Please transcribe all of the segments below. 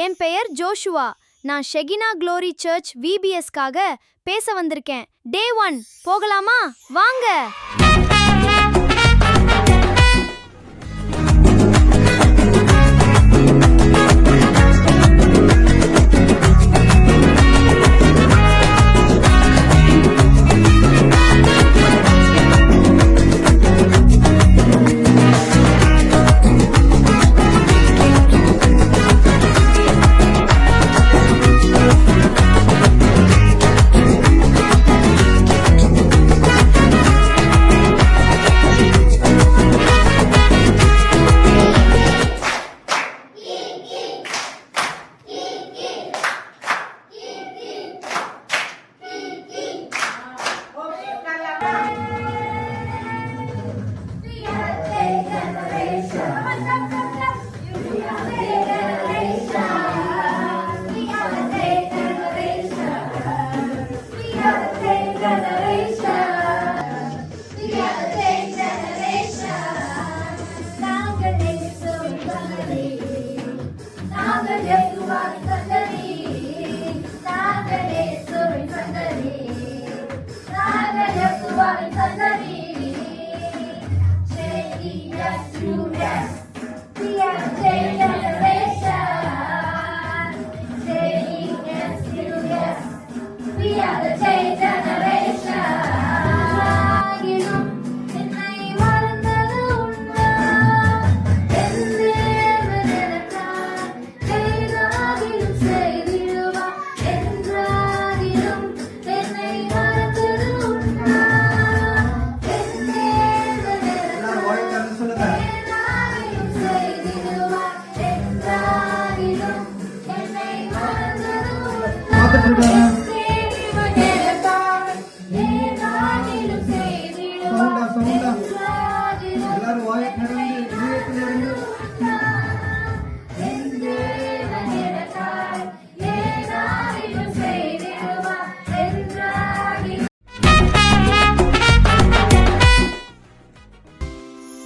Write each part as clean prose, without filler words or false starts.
என் பெயர் ஜோஷுவா. நான் ஷெகினா glory search VBSக்காக பேச வந்திருக்கேன். டே 1 போகலாமா? வாங்க.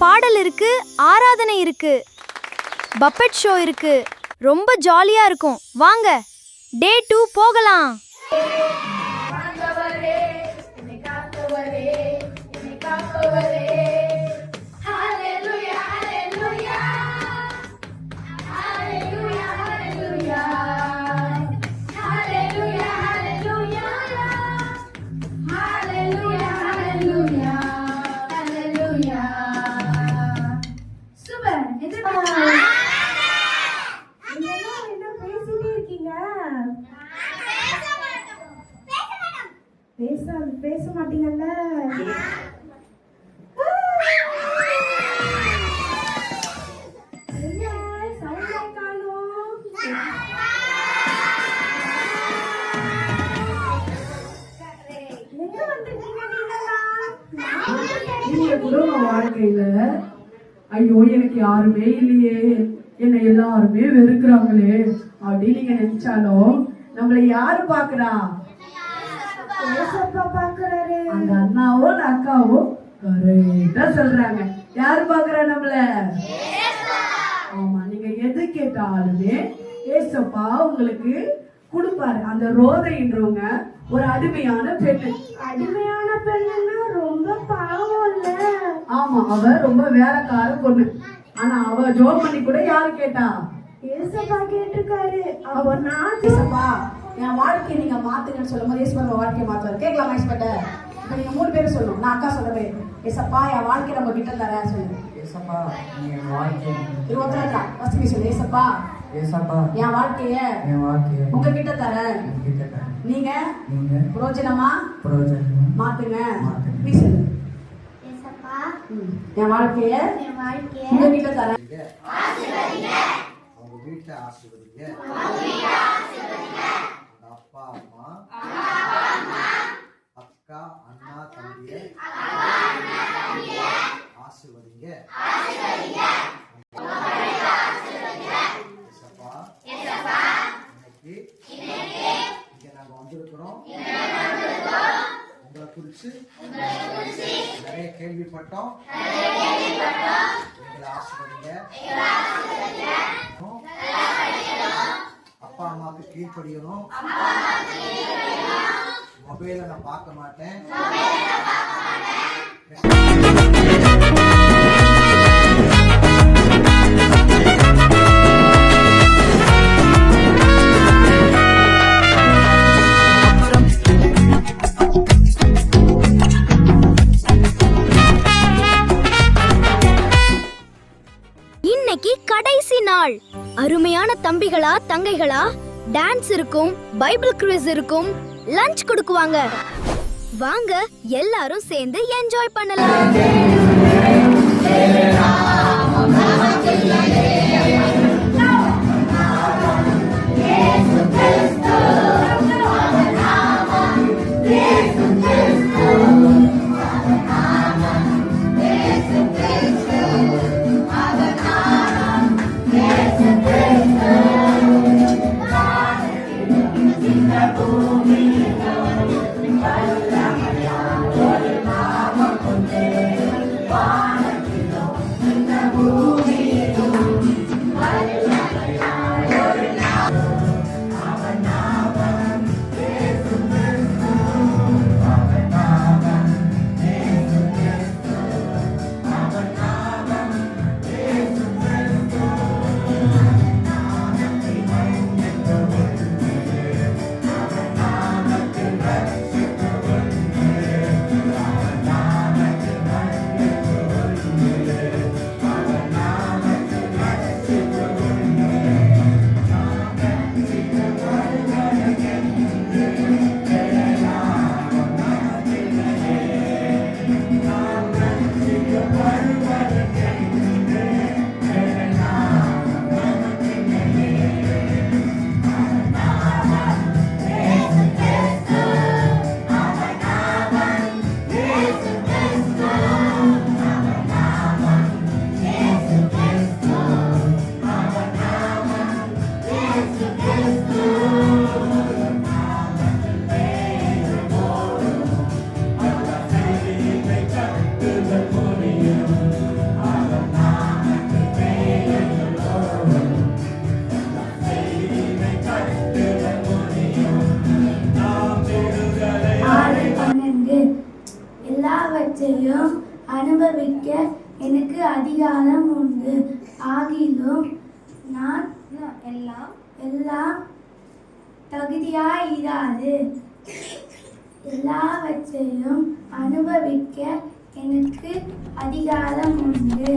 பாடல் இருக்கு, ஆராதனை இருக்கு, பப்பெட் ஷோ இருக்கு. ரொம்ப ஜாலியா இருக்கும். வாங்க டே 2 போகலாம். பேச மாட்டீங்கல்ல? வாழ்க்கையில ஐயோ எனக்கு யாருமே இல்லையே, என்னை எல்லாருமே வெறுக்கிறாங்களே அப்படின்னு நீங்க நினைச்சாலும் நம்மளை யாரு பாக்குறா? பாக்குறாரு. அந்த அண்ணாவோ அக்காவோ கரெக்டா சொல்றாங்க. யாரு பாக்குறா நம்மள? ஆமா, நீங்க எது கேட்டாலுமே ஏசப்பா உங்களுக்கு கொடுப்பாரு. அந்த ரோதைன்றவங்க ஒரு அடிமையான பெண்ணு. அடிமையான பெண்ணுன்னா ரொம்ப பாவம் இல்ல? ஆமா, அவ ரொம்ப வேலைக்கார பொண்ணு. ஆனா அவ ஜோம் பண்ணி கூட யாரு கேட்டா? ஏசப்பா கேட்டிருக்காரு. அவ நான் ஏசப்பா என் வாழ்க்கையை நீங்க மாத்துங்கன்னு சொல்லும் போது ஏசப்பா வாழ்க்கையை மாத்துவாரு. கேட்கலாமா ஏசப்பட்ட? இப்ப நீங்க 3 பேரும் சொல்லணும். நான் அக்கா சொல்றேன். ஏசப்பா என் வாழ்க்கையை நம்ம கிட்ட தர சொல்லுங்க. ஏசப்பா என் வாழ்க்கையை சொல்லு. ஏசப்பா என் வாழ்க்கைய உங்ககிட்ட தரேன். நீங்க பிரயோஜனமா மாத்துங்க. என் வாழ்க்கைய உங்ககிட்ட தரேன். அவங்க வீட்டுல ஆசீர்வதிங்க. அப்பா அம்மா அக்கா அண்ணா தம்பியை ஆசீர்வதிங்க. இன்னைக்கு இங்க நாங்க வந்திருக்கிறோம். உங்களை குறிச்சு நிறைய கேள்விப்பட்டோம். எங்களை ஆசீர்வதிங்க. அப்பா அம்மாவுக்கு கீழ்ப்படியணும். மொபைலை நான் பார்க்க மாட்டேன். இன்னைக்கு கடைசி நாள். அருமையான தம்பிகளா தங்கைகளா, டான்ஸ் இருக்கும், பைபிள் குவிஸ் இருக்கும், லஞ்ச் கொடுக்குவாங்க. வாங்க எல்லாரும் சேர்ந்து என்ஜாய் பண்ணலாம். எல்லாவற்றையும் அனுபவிக்க எனக்கு அதிகாரம் உண்டு. ஆகிலும் நான் எல்லாம் தகுதியாயிராது. எல்லாவற்றையும் அனுபவிக்க எனக்கு அதிகாரம் உண்டு.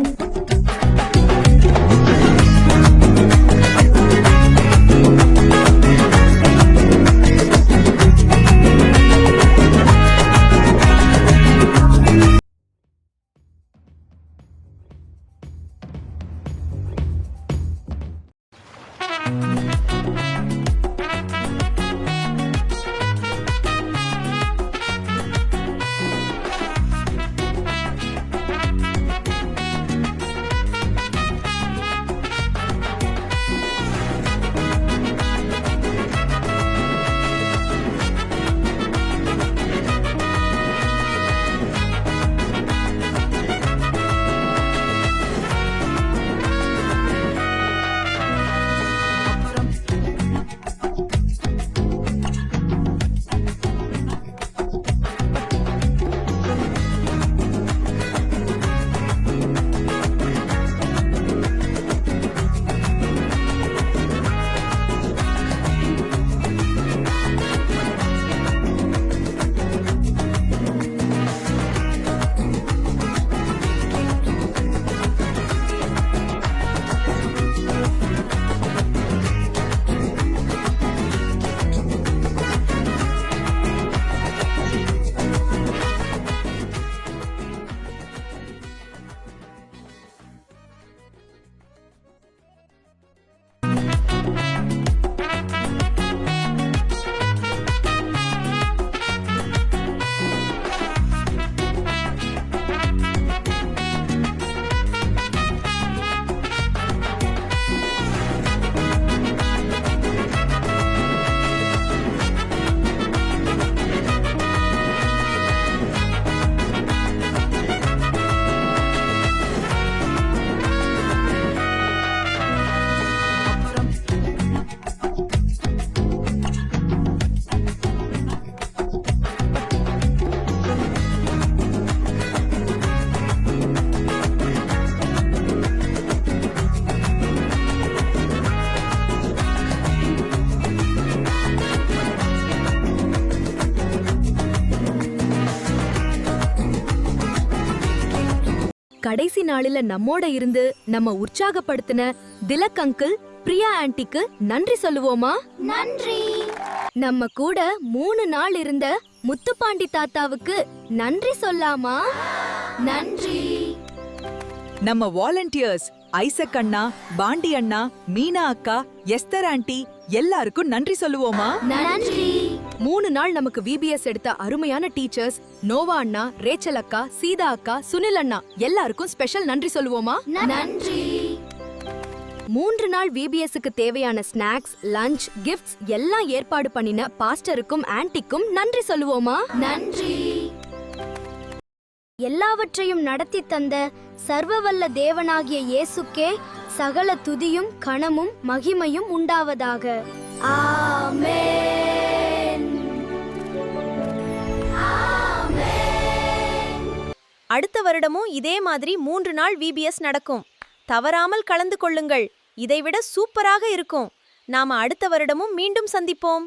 கடைசி நாளில நம்மோட இருந்து நம்ம உற்சாகப்படுத்தின திலக் அங்கிள், பிரியா ஆன்ட்டிக்கு நன்றி சொல்லுவோமா? நன்றி. நம்ம கூட 3 நாள் இருந்த முத்துப்பாண்டி தாத்தாவுக்கு நன்றி சொல்லாமா? நன்றி. நம்ம வாலண்டியர்ஸ் ஐசக் அண்ணா, பாண்டி அண்ணா, மீனா அக்கா, எஸ்தர் ஆண்டி எல்லாருக்கும் நன்றி சொல்லுவோமா? நன்றி. 3 நாள் நமக்கு விபிஎஸ் எடுத்த அருமையான டீச்சர்ஸ் நோவா அண்ணா, ரேச்சல் அக்கா, சீதா அக்கா, சுனில் அண்ணா எல்லாருக்கும் ஸ்பெஷல் நன்றி சொல்லுவோமா? நன்றி. 3 நாள் விபிஎஸ்க்கு தேவையான ஸ்நாக்ஸ், லஞ்ச், கிஃப்ட்ஸ் எல்லாம் ஏற்பாடு பண்ணின பாஸ்டருக்கும் ஆன்ட்டிக்கும் நன்றி சொல்லுவோமா? நன்றி. எல்லாவற்றையும் நடத்தி தந்த சர்வவல்ல தேவனாகிய இயேசுக்கே சகல துதியும் கனமும் மகிமையும் உண்டாவதாக. ஆமென். அடுத்த வருடமும் இதே மாதிரி 3 நாள் விபிஎஸ் நடக்கும். தவறாமல் கலந்து கொள்ளுங்கள். இதைவிட சூப்பராக இருக்கும். நாம அடுத்த வருடமும் மீண்டும் சந்திப்போம்.